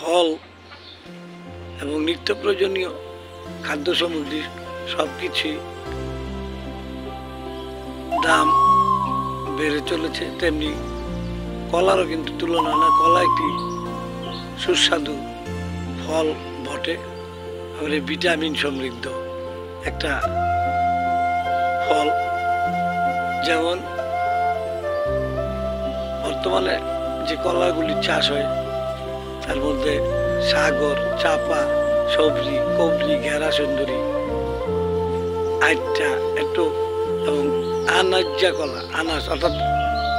ফল এবং নিত্য প্রয়োজনীয় খাদ্য সামগ্রী সব কিছুই দাম বেড়ে চলেছে, তেমনি কলারও কিন্তু তুলনা না। কলা একটি সুস্বাদু ফল বটে, আর ভিটামিন সমৃদ্ধ একটা ফল। যেমন বর্তমানে যে কলাগুলি চাষ হয় তার মধ্যে সাগর, চাপা, সবজি, কবরি, ঘেরা সুন্দরী, আইটা একটু এবং আনাজা কলা, আনাজ অর্থাৎ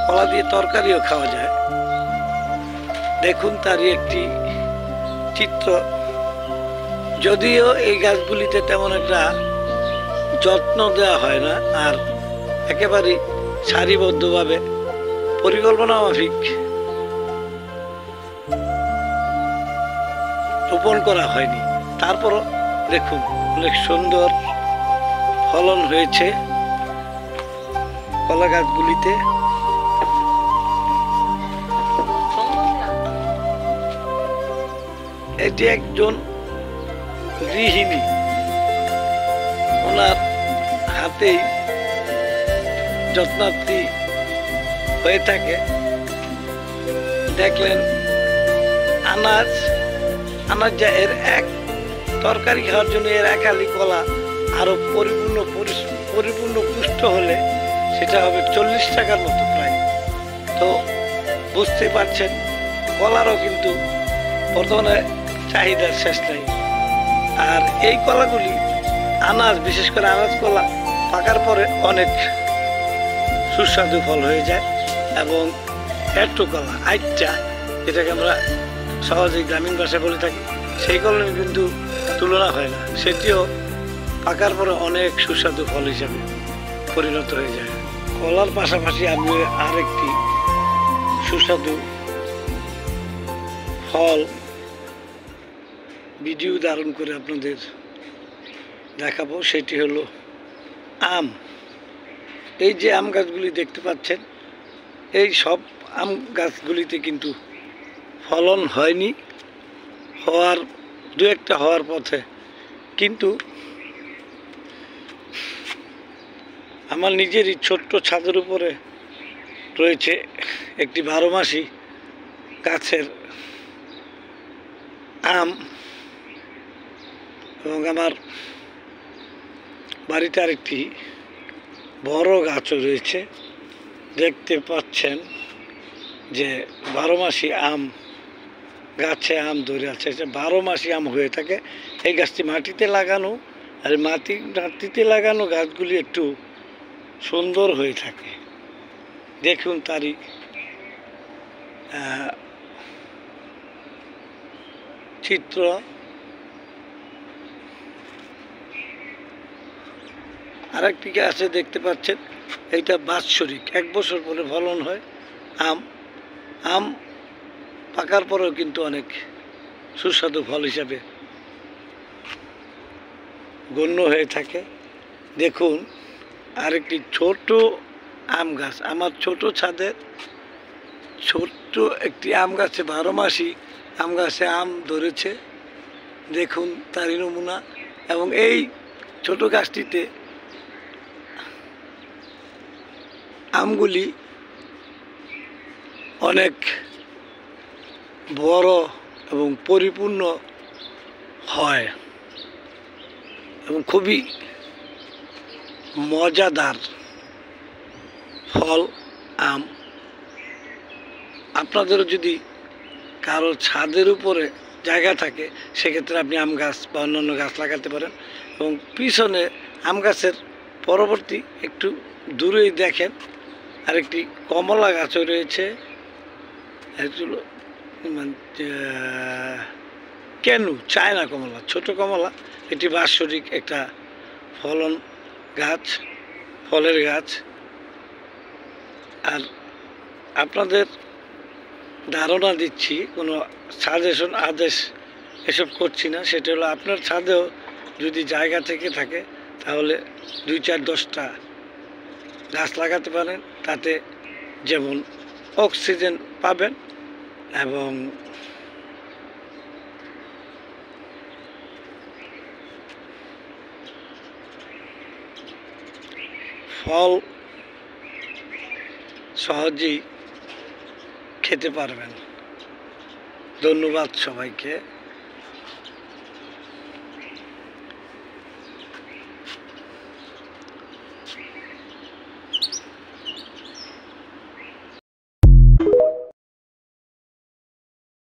কলা দিয়ে তরকারিও খাওয়া যায়। দেখুন তারই একটি চিত্র। যদিও এই গাছগুলিতে তেমন একটা যত্ন দেওয়া হয় না, আর একেবারে সারিবদ্ধভাবে পরিকল্পনা মাফিক রোপণ করা হয়নি, তারপরও দেখুন অনেক সুন্দর ফলন হয়েছে কলা গাছগুলিতে। এটি একজন গৃহিণী, ওনার হাতেই যত্নার্থী হয়ে থাকে। দেখলেন আনাজ যা এর এক তরকারি খাওয়ার জন্য এর একালি কলা আরো পরিপূর্ণ পুষ্ট হলে সেটা হবে 40 টাকার মতো প্রায়। তো বুঝতে পারছেন কলারও কিন্তু বর্তমানে চাহিদার শেষ নাই। আর এই কলাগুলি আনাজ, বিশেষ করে আনাজ কলা পাকার পরে অনেক সুস্বাদু ফল হয়ে যায়। এবং একটু কলা, আইটা, যেটাকে আমরা সহজেই গ্রামীণ ভাষায় বলে থাকি, সেই কলার কিন্তু তুলনা হয় না। সেটিও পাকার পরে অনেক সুস্বাদু ফল হিসাবে পরিণত হয়ে যায়। কলার পাশাপাশি আমি আরেকটি সুস্বাদু ফল ভিডিও ধারণ করে আপনাদের দেখাবো, সেটি হলো আম। এই যে আম গাছগুলি দেখতে পাচ্ছেন, এই সব আম গাছগুলিতে কিন্তু ফলন হয়নি, হওয়ার দু একটা হওয়ার পথে। কিন্তু আমার নিজেরই ছোট্ট ছাদের উপরে রয়েছে একটি 12 মাসি গাছের আম, এবং আমার বাড়িতে আরেকটি বড় গাছও রয়েছে। দেখতে পাচ্ছেন যে 12 মাসি আম গাছে আম ধরে আছে। 12 মাসি আম হয়ে থাকে। এই গাছটি মাটিতে লাগানো, আর মাটিতে লাগানো গাছগুলি একটু সুন্দর হয়ে থাকে। দেখুন তারই চিত্র। আরেকটি গাছে দেখতে পাচ্ছেন, এইটা বাৎসরিক, 1 বছর পরে ফলন হয় আম পাকার পরেও কিন্তু অনেক সুস্বাদু ফল হিসাবে গণ্য হয়ে থাকে। দেখুন আরেকটি ছোট আম গাছ, আমার ছোট ছাদের ছোট্ট একটি আম গাছে 12 মাসি আম গাছে আম ধরেছে। দেখুন তারই নমুনা। এবং এই ছোট গাছটিতে আমগুলি অনেক বড় এবং পরিপূর্ণ হয় এবং খুবই মজাদার ফল আম। আপনাদেরও যদি কারো ছাদের উপরে জায়গা থাকে, সেক্ষেত্রে আপনি আম গাছ বা অন্যান্য গাছ লাগাতে পারেন। এবং পিছনে আম গাছের পরবর্তী একটু দূরেই দেখেন আরেকটি কমলা গাছও রয়েছে। কেন চায়না কমলা, ছোট কমলা, এটি বাৎসরিক একটা ফলন গাছ, ফলের গাছ। আর আপনাদের ধারণা দিচ্ছি, কোনো সাজেশন আদেশ এসব করছি না। সেটা হলো আপনার ছাদেও যদি জায়গা থেকে থাকে তাহলে 2-4-10টা গাছ লাগাতে পারেন। তাতে যেমন অক্সিজেন পাবেন এবং ফল সহজেই খেতে পারবেন। ধন্যবাদ সবাইকে।